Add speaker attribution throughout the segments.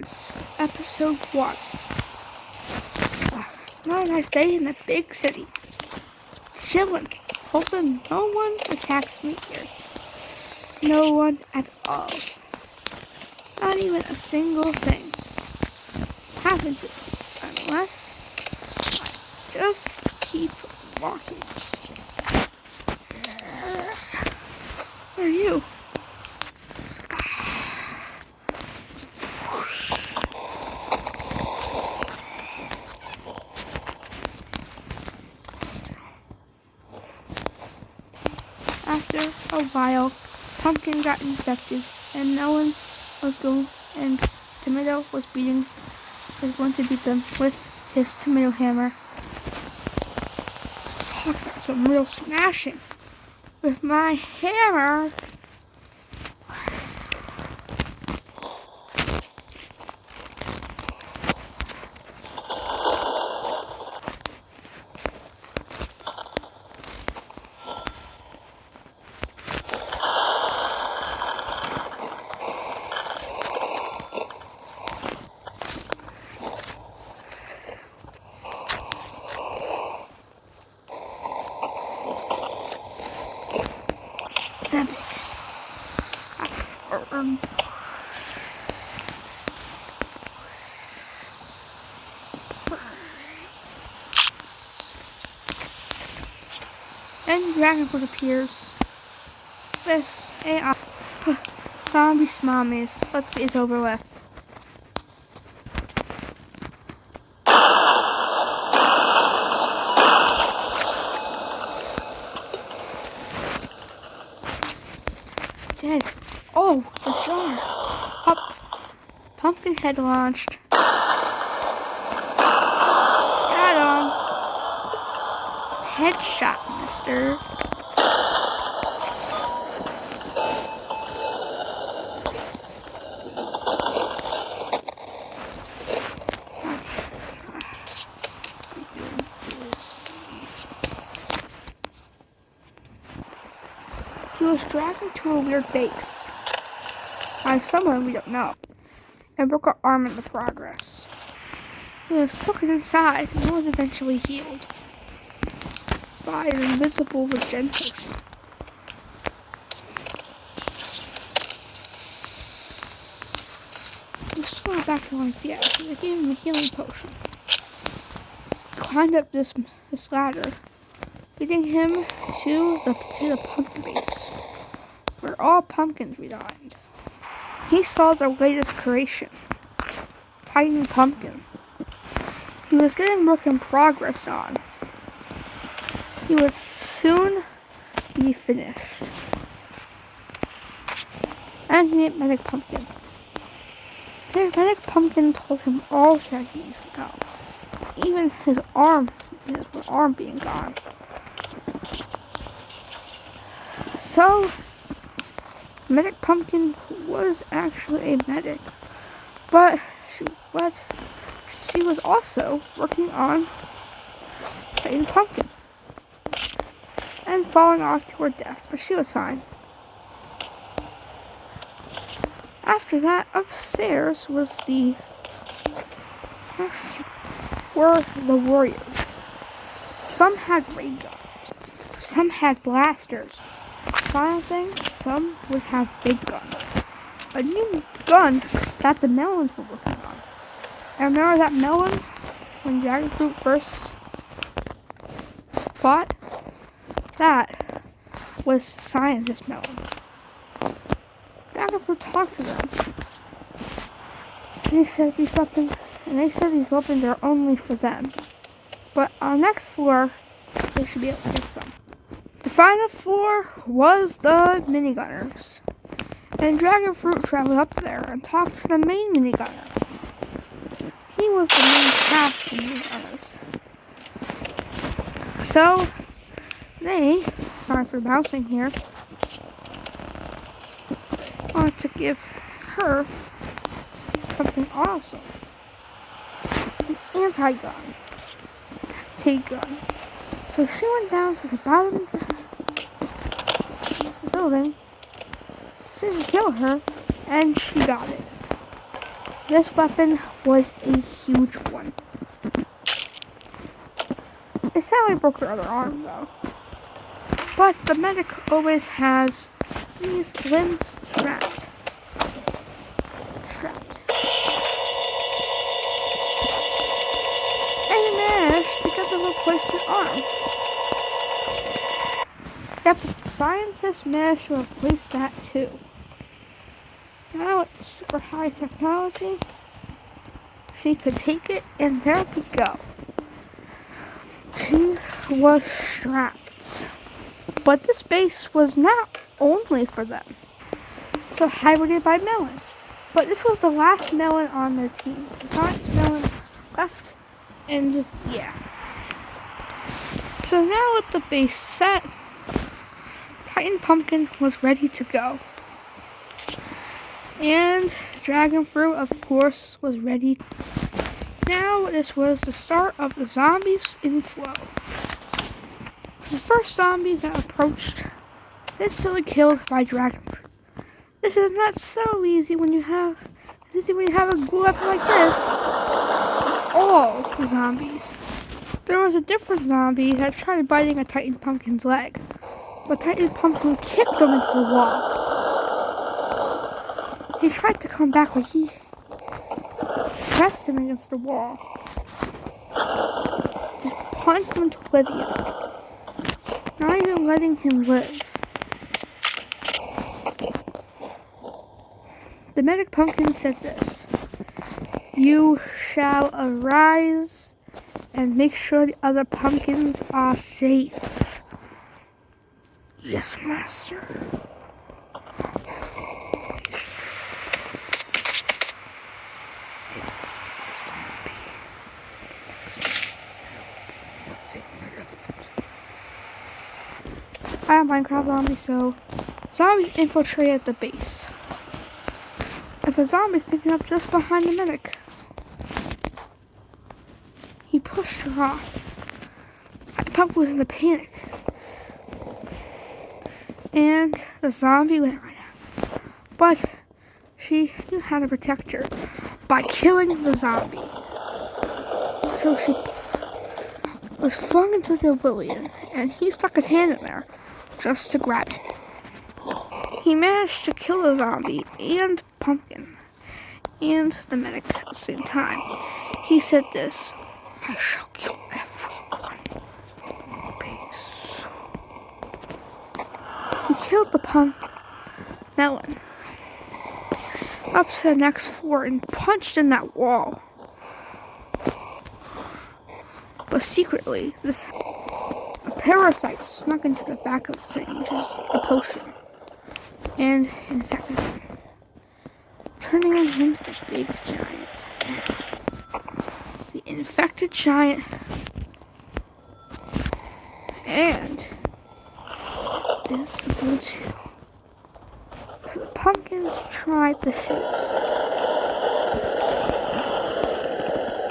Speaker 1: Kids, Episode 1. Another nice day in the big city. Chillin', hoping no one attacks me here. No one at all. Not even a single thing happens to me unless I just keep walking. Where are you? After a while, Pumpkin got infected, and Tomato was going to beat them with his tomato hammer. Talk about some real smashing with my hammer. Epic. Then Dragonfruit appears with a zombie smarmies. Let's get this over with. Dead. Oh, the jar. Up. Pumpkin head launched. Got him. Headshot, mister. He was dragged into a weird base by someone we don't know and broke our arm in the progress. He was sucked inside and was eventually healed by an invisible regen potion. He was still not back to life yet, so they gave him a healing potion. He climbed up this ladder, leading him to the pumpkin base, where all pumpkins reside. He saw their latest creation, Tiny Pumpkin. He was getting work in progress on. He would soon be finished. And he met Medic Pumpkin. Medic Pumpkin told him all that he needs to know, even his arm being gone. So, Medic Pumpkin was actually a medic, but she was also working on Tiny Pumpkin and falling off to her death, but she was fine. After that, upstairs were the warriors. Some had ray guns, some had blasters. Final thing, some would have big guns. A new gun that the melons were working on. And remember that melon when Dragonfruit first fought? That was Scientist Melon. Dragonfruit talked to them. And they said these weapons are only for them. But on the next floor, they should be able to get some. The final floor was the minigunners, and Dragonfruit traveled up there and talked to the main minigunner. He was the main task of minigunners. So, sorry for bouncing here, wanted to give her something awesome. An anti-gun. T-gun. So she went down to the bottom of the building, didn't kill her, and she got it. This weapon was a huge one. It sadly broke her other arm though. But the medic always has these limbs strapped. And he managed to get the replacement arm. Yep, scientists managed to replace that too. Now with super high technology, she could take it and there we go. She was strapped. But this base was not only for them. So hibernated by Melon. But this was the last Melon on their team. The science Melon left, and yeah. So now with the base set, Titan Pumpkin was ready to go. And Dragon Fruit, of course, was ready. Now this was the start of the zombies inflow. The first zombies that approached, instantly killed by Dragon Fruit. This is not so easy when you have a glue weapon like this. All the zombies. There was a different zombie that tried biting a Titan Pumpkin's leg, but Titan Pumpkin kicked him into the wall. He tried to come back, but he pressed him against the wall. Just punched him to oblivion. Not even letting him live. The medic Pumpkin said this: "You shall arise and make sure the other pumpkins are safe." Yes, master. I am Minecraft zombie, so zombies infiltrated the base. If a zombie is sneaking up just behind the medic, he pushed her off. The pumpkin was in a panic, and the zombie went right out. But she knew how to protect her by killing the zombie. So she was flung into the oblivion, and he stuck his hand in there just to grab it. He managed to kill the zombie and Pumpkin and the medic at the same time. He said this: "I shall kill everyone in the base." He killed the Melon up to the next floor and punched in that wall. But secretly, a parasite snuck into the back of the thing, which is a potion, and infected him, turning him into the big giant. The infected giant, and invincible too. So the pumpkins tried to shoot,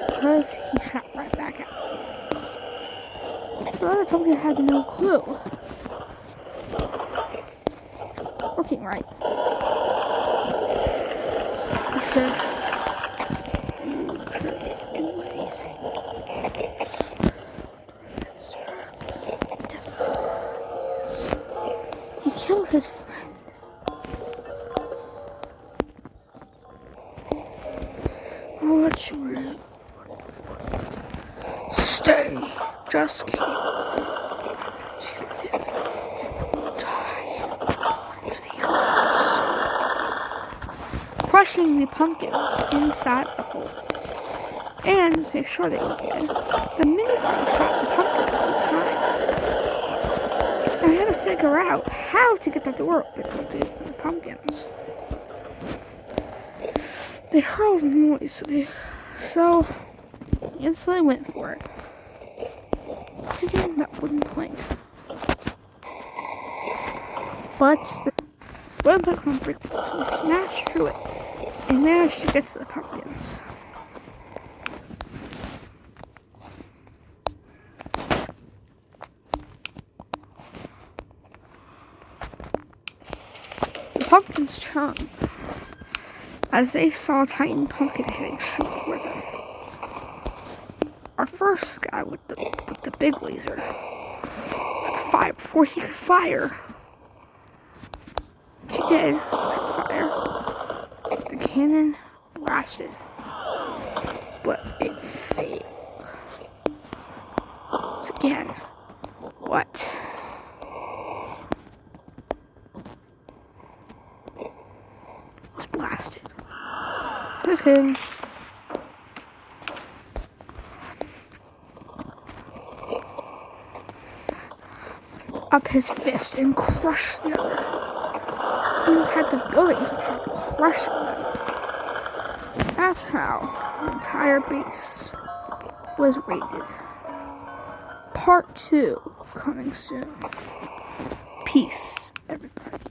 Speaker 1: because he shot right back out. The other pumpkin had no clue. Working right. He said, "You couldn't do anything. Defies." He killed his friend. I'll let you live. Stay. Just keep. Crushing the pumpkins inside the hole. And to make sure they were dead, the minigun shot the pumpkins a few times. I had to figure out how to get the door open with the pumpkins. They heard the noise, so instantly went for it, hitting that wooden plank. But the wooden plank on brick, so we smashed through it and managed to get to the pumpkins. The pumpkins' turn. as they saw Titan Pumpkin heading straight towards them. Our first guy with the big laser had to fire before he could fire. He did fire. The cannon blasted, but it failed. So again, what? Was blasted. Just kidding. Up his fist and crushed the other. Inside the buildings and crushed them. That's how the entire base was raided. Part 2 coming soon. Peace.